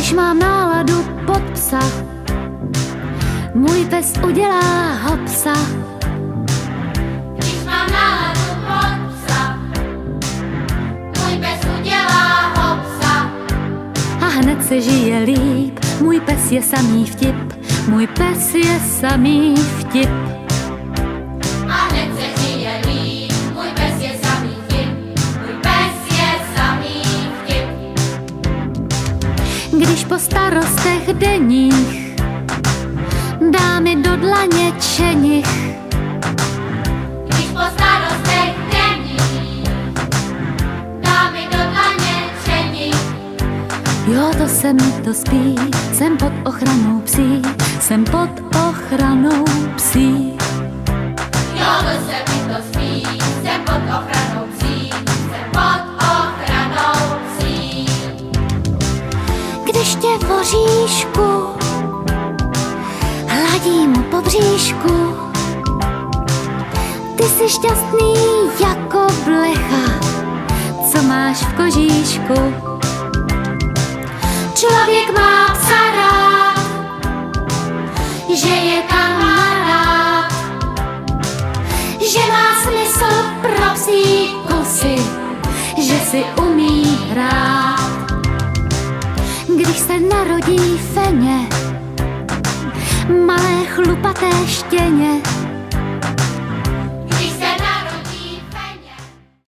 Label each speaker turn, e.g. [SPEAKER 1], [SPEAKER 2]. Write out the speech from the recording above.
[SPEAKER 1] Když mám náladu pod psa, můj pes udělá hopsa.
[SPEAKER 2] Když mám náladu pod psa, můj pes udělá hopsa.
[SPEAKER 1] A hned se žije líp, můj pes je samý vtip, můj pes je samý vtip.
[SPEAKER 2] A hned se žije líp, můj pes je samý vtip, můj pes je samý vtip.
[SPEAKER 1] Když po starostech denních dá mi do dlaně čenich,
[SPEAKER 2] Když po starostech denních dá mi do dlaně čenich.
[SPEAKER 1] jo, to se mi to spí, jsem pod ochranou psí, jsem pod ochranou psí.
[SPEAKER 2] Jo, to se mi to spí, jsem pod ochranou psí, jsem pod ochranou psí.
[SPEAKER 1] Když tě voříšku hladím po bříšku, ty jsi šťastný jako blecha, co máš v kožíšku. Člověk má psa rád, že je kamarád, že má smysl pro psí kusy, že si umí hrát. Když se narodí feně, malé chlupaté štěně,